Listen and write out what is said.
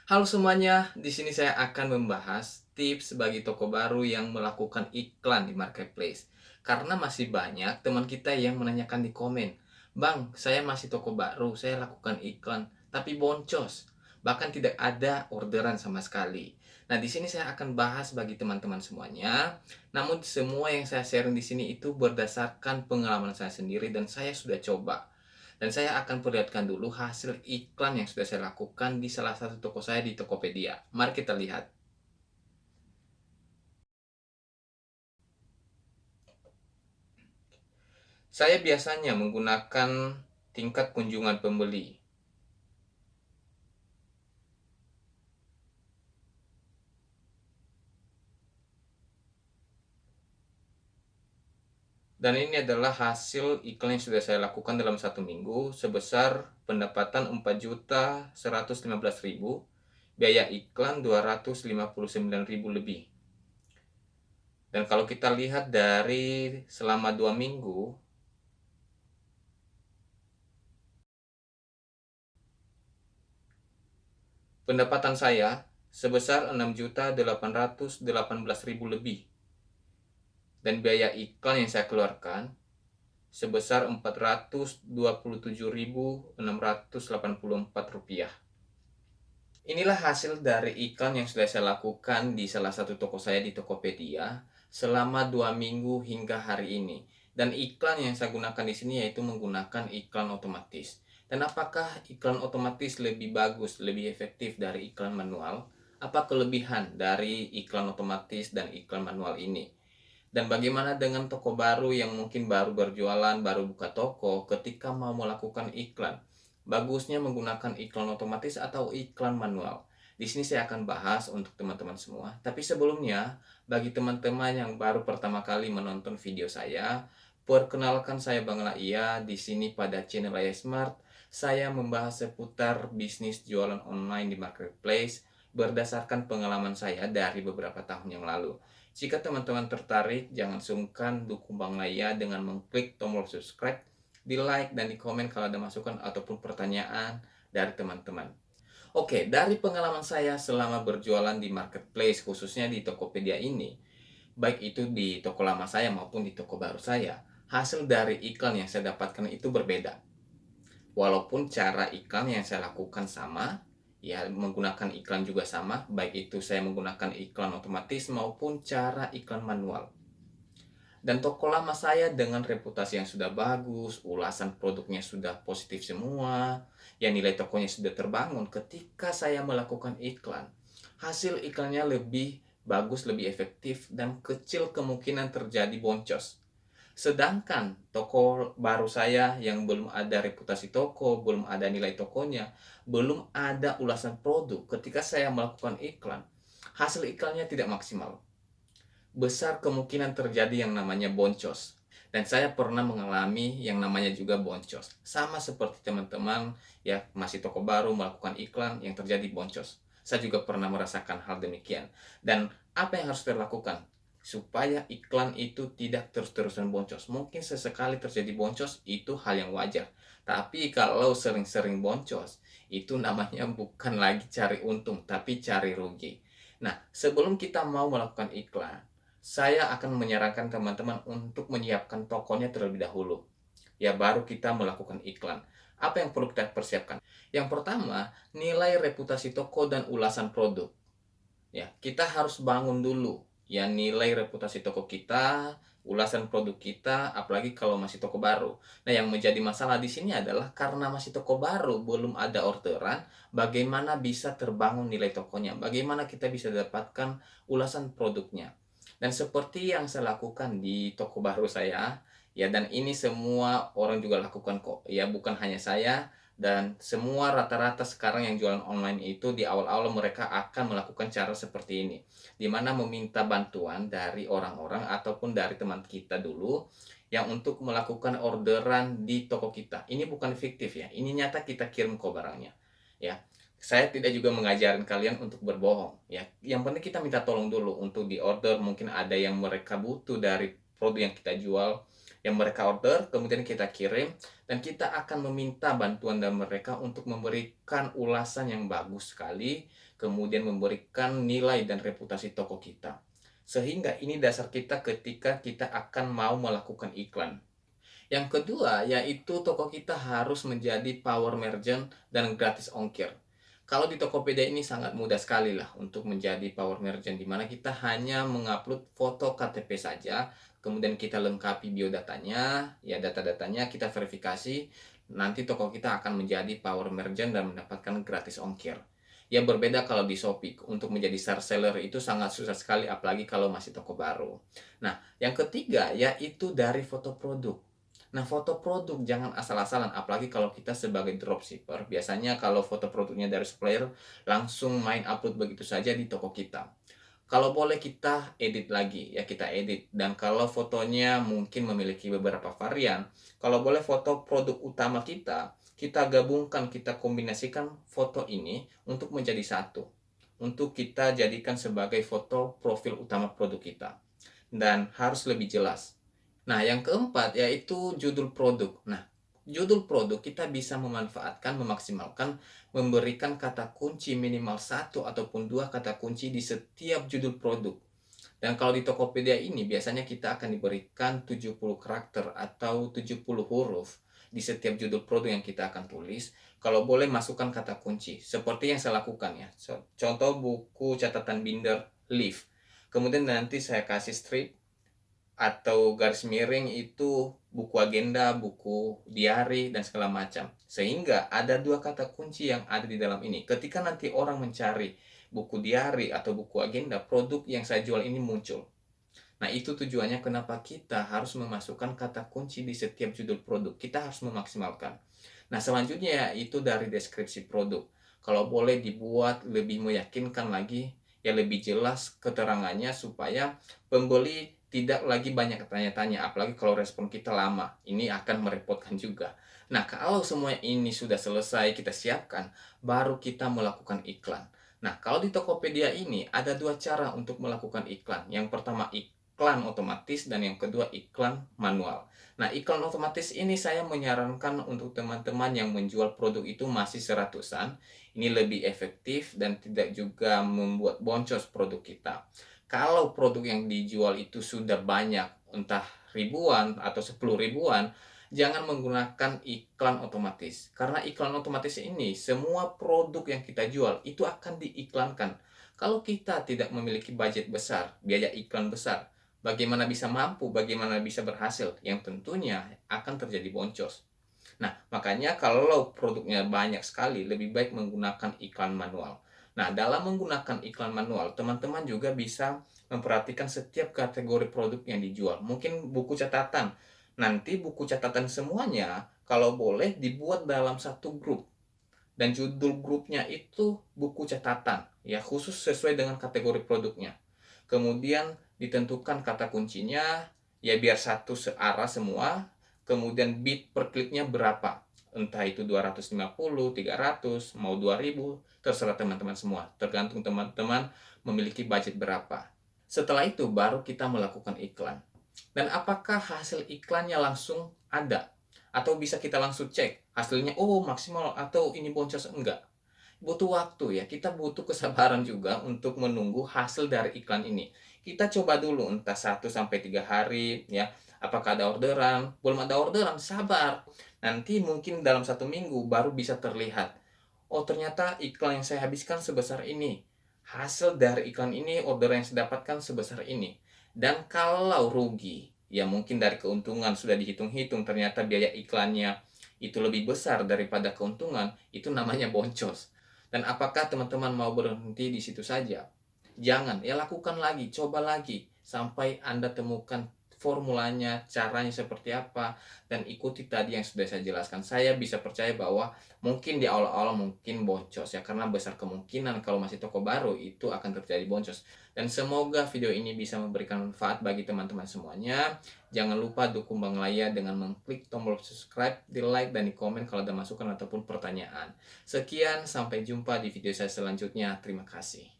Halo semuanya, di sini saya akan membahas tips bagi toko baru yang melakukan iklan di marketplace. Karena masih banyak teman kita yang menanyakan di komen, "Bang, saya masih toko baru, saya lakukan iklan, tapi boncos. Bahkan tidak ada orderan sama sekali." Nah, di sini saya akan bahas bagi teman-teman semuanya. Namun semua yang saya share di sini itu berdasarkan pengalaman saya sendiri dan saya sudah coba. Dan saya akan perlihatkan dulu hasil iklan yang sudah saya lakukan di salah satu toko saya di Tokopedia. Mari kita lihat. Saya biasanya menggunakan tingkat kunjungan pembeli. Dan ini adalah hasil iklan yang sudah saya lakukan dalam satu minggu sebesar pendapatan 4.115.000, biaya iklan 259.000 lebih. Dan kalau kita lihat dari selama 2 minggu, pendapatan saya sebesar 6.818.000 lebih. Dan biaya iklan yang saya keluarkan sebesar Rp427.684. Inilah hasil dari iklan yang sudah saya lakukan di salah satu toko saya di Tokopedia selama 2 minggu hingga hari ini. Dan iklan yang saya gunakan di sini yaitu menggunakan iklan otomatis. Dan apakah iklan otomatis lebih bagus, lebih efektif dari iklan manual? Apa kelebihan dari iklan otomatis dan iklan manual ini? Dan bagaimana dengan toko baru yang mungkin baru berjualan, baru buka toko, ketika mau melakukan iklan? Bagusnya menggunakan iklan otomatis atau iklan manual? Di sini saya akan bahas untuk teman-teman semua. Tapi sebelumnya, bagi teman-teman yang baru pertama kali menonton video saya, perkenalkan saya Bang Laia. Di sini pada channel Laia Smart, saya membahas seputar bisnis jualan online di marketplace berdasarkan pengalaman saya dari beberapa tahun yang lalu. Jika teman-teman tertarik, jangan sungkan dukung Bang Naya dengan mengklik tombol subscribe, di like, dan di komen kalau ada masukan ataupun pertanyaan dari teman-teman. Oke, dari pengalaman saya selama berjualan di marketplace, khususnya di Tokopedia ini, baik itu di toko lama saya maupun di toko baru saya, hasil dari iklan yang saya dapatkan itu berbeda. Walaupun cara iklan yang saya lakukan sama, ya menggunakan iklan juga sama, baik itu saya menggunakan iklan otomatis maupun cara iklan manual. Dan toko lama saya dengan reputasi yang sudah bagus, ulasan produknya sudah positif semua, ya nilai tokonya sudah terbangun. Ketika saya melakukan iklan, hasil iklannya lebih bagus, lebih efektif, dan kecil kemungkinan terjadi boncos. Sedangkan toko baru saya yang belum ada reputasi toko, belum ada nilai tokonya, belum ada ulasan produk, ketika saya melakukan iklan, hasil iklannya tidak maksimal. Besar kemungkinan terjadi yang namanya boncos. Dan saya pernah mengalami yang namanya juga boncos. Sama seperti teman-teman ya masih toko baru melakukan iklan yang terjadi boncos. Saya juga pernah merasakan hal demikian. Dan apa yang harus dilakukan? Supaya iklan itu tidak terus-terusan boncos. Mungkin sesekali terjadi boncos, itu hal yang wajar. Tapi kalau sering-sering boncos, itu namanya bukan lagi cari untung, tapi cari rugi. Nah, sebelum kita mau melakukan iklan, saya akan menyarankan teman-teman untuk menyiapkan tokonya terlebih dahulu. Ya, baru kita melakukan iklan. Apa yang perlu kita persiapkan? Yang pertama, nilai reputasi toko dan ulasan produk. Ya, kita harus bangun dulu ya nilai reputasi toko kita, ulasan produk kita, apalagi kalau masih toko baru. Nah, yang menjadi masalah di sini adalah karena masih toko baru, belum ada orderan, bagaimana bisa terbangun nilai tokonya? Bagaimana kita bisa dapatkan ulasan produknya? Dan seperti yang saya lakukan di toko baru saya, ya dan ini semua orang juga lakukan kok. Ya, bukan hanya saya, dan semua rata-rata sekarang yang jualan online itu di awal-awal mereka akan melakukan cara seperti ini. Di mana meminta bantuan dari orang-orang ataupun dari teman kita dulu yang untuk melakukan orderan di toko kita. Ini bukan fiktif ya, ini nyata kita kirim kok barangnya. Ya, saya tidak juga mengajarin kalian untuk berbohong ya. Yang penting kita minta tolong dulu untuk di order, mungkin ada yang mereka butuh dari produk yang kita jual. yang mereka order, kemudian kita kirim, dan kita akan meminta bantuan dari mereka untuk memberikan ulasan yang bagus sekali, kemudian memberikan nilai dan reputasi toko kita. Sehingga ini dasar kita ketika kita akan mau melakukan iklan. Yang kedua, yaitu toko kita harus menjadi power merchant dan gratis ongkir. Kalau di Tokopedia ini sangat mudah sekali lah untuk menjadi power merchant, di mana kita hanya mengupload foto KTP saja, kemudian kita lengkapi biodatanya, ya data-datanya kita verifikasi, nanti toko kita akan menjadi power merchant dan mendapatkan gratis ongkir. Ya berbeda kalau di Shopee, untuk menjadi star seller itu sangat susah sekali, apalagi kalau masih toko baru. Nah, yang ketiga yaitu dari foto produk. Nah, foto produk jangan asal-asalan, apalagi kalau kita sebagai dropshipper. Biasanya kalau foto produknya dari supplier, langsung main upload begitu saja di toko kita. Kalau boleh kita edit lagi, ya kita edit. Dan kalau fotonya mungkin memiliki beberapa varian, kalau boleh foto produk utama kita gabungkan, kita kombinasikan foto ini untuk menjadi satu. Untuk kita jadikan sebagai foto profil utama produk kita. Dan harus lebih jelas. Nah, yang keempat yaitu judul produk. Nah, judul produk kita bisa memanfaatkan, memaksimalkan, memberikan kata kunci minimal satu ataupun dua kata kunci di setiap judul produk. Dan kalau di Tokopedia ini biasanya kita akan diberikan 70 karakter atau 70 huruf di setiap judul produk yang kita akan tulis. Kalau boleh masukkan kata kunci, seperti yang saya lakukan ya. Contoh buku catatan binder leaf. Kemudian nanti saya kasih strip atau garis miring itu buku agenda, buku diary, dan segala macam. Sehingga ada dua kata kunci yang ada di dalam ini. Ketika nanti orang mencari buku diary atau buku agenda, produk yang saya jual ini muncul. Nah, itu tujuannya kenapa kita harus memasukkan kata kunci di setiap judul produk. Kita harus memaksimalkan. Nah, selanjutnya itu dari deskripsi produk. Kalau boleh dibuat lebih meyakinkan lagi, ya lebih jelas keterangannya supaya pembeli tidak lagi banyak tanya-tanya, apalagi kalau respon kita lama. Ini akan merepotkan juga. Nah, kalau semua ini sudah selesai kita siapkan, baru kita melakukan iklan. Nah, kalau di Tokopedia ini ada dua cara untuk melakukan iklan. Yang pertama iklan otomatis dan yang kedua iklan manual. Nah, iklan otomatis ini saya menyarankan untuk teman-teman yang menjual produk itu masih seratusan. Ini lebih efektif dan tidak juga membuat boncos produk kita. Kalau produk yang dijual itu sudah banyak, entah ribuan atau 10 ribuan, jangan menggunakan iklan otomatis. Karena iklan otomatis ini, semua produk yang kita jual itu akan diiklankan. Kalau kita tidak memiliki budget besar, biaya iklan besar, bagaimana bisa mampu, bagaimana bisa berhasil? Yang tentunya akan terjadi boncos. Nah, makanya kalau produknya banyak sekali, lebih baik menggunakan iklan manual. Nah, dalam menggunakan iklan manual, teman-teman juga bisa memperhatikan setiap kategori produk yang dijual. Mungkin buku catatan. Nanti buku catatan semuanya, kalau boleh dibuat dalam satu grup. Dan judul grupnya itu buku catatan, ya khusus sesuai dengan kategori produknya. Kemudian ditentukan kata kuncinya, ya biar satu searah semua. Kemudian bit per kliknya berapa, entah itu 250, 300, mau 2000, terserah teman-teman semua, tergantung teman-teman memiliki budget berapa. Setelah itu baru kita melakukan iklan. Dan apakah hasil iklannya langsung ada? Atau bisa kita langsung cek hasilnya, oh maksimal atau ini boncos, enggak. Butuh waktu ya, kita butuh kesabaran juga untuk menunggu hasil dari iklan ini. Kita coba dulu entah 1 sampai 3 hari ya. Apakah ada orderan? Belum ada orderan, sabar. Nanti mungkin dalam 1 minggu baru bisa terlihat. Oh ternyata iklan yang saya habiskan sebesar ini. Hasil dari iklan ini, orderan yang saya dapatkan sebesar ini. Dan kalau rugi, ya mungkin dari keuntungan sudah dihitung-hitung, ternyata biaya iklannya itu lebih besar daripada keuntungan, itu namanya boncos. Dan apakah teman-teman mau berhenti di situ saja? Jangan, ya lakukan lagi, coba lagi sampai Anda temukan formulanya, caranya seperti apa, dan ikuti tadi yang sudah saya jelaskan. Saya bisa percaya bahwa mungkin di awal-awal mungkin boncos ya, karena besar kemungkinan kalau masih toko baru itu akan terjadi boncos. Dan semoga video ini bisa memberikan manfaat bagi teman-teman semuanya. Jangan lupa dukung Bang Laya dengan mengklik tombol subscribe, di like, dan di komen kalau ada masukan ataupun pertanyaan. Sekian, sampai jumpa di video saya selanjutnya. Terima kasih.